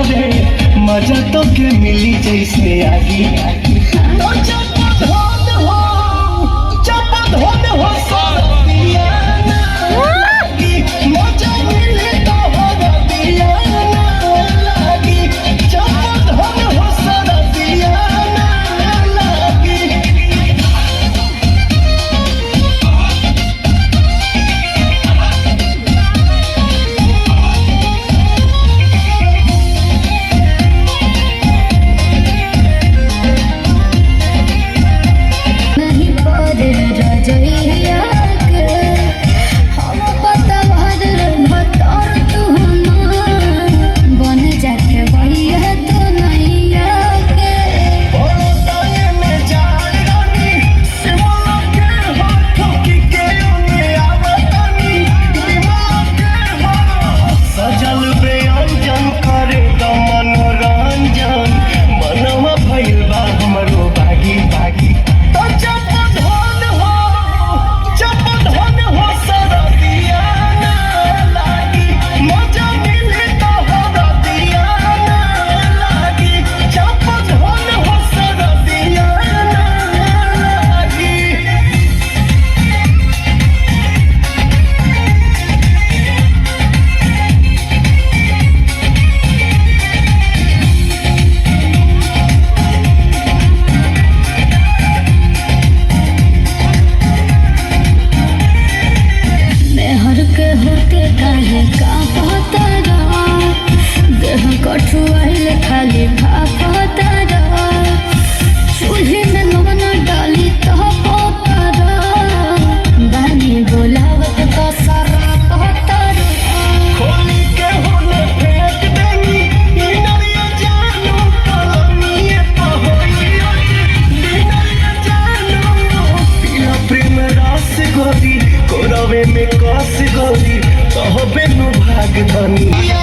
करे मजा तो के मिली जैसे आगी तो चप धोन हो सरदिया लागी मजा मिले तो हरदिया लागी चप धोन हो सरदिया लागी। खाली भापतारा चूल्हे में लवन डाली तो पोतारा बानी बोलावत का सारा पोतारा खोली के होने फेंक देंगी नरिया जानू कलमिए पहोइया नरिया जानू पीला प्रेम रस गोरी कोरवे में कस गोरी कहबे नु भाग धनिया।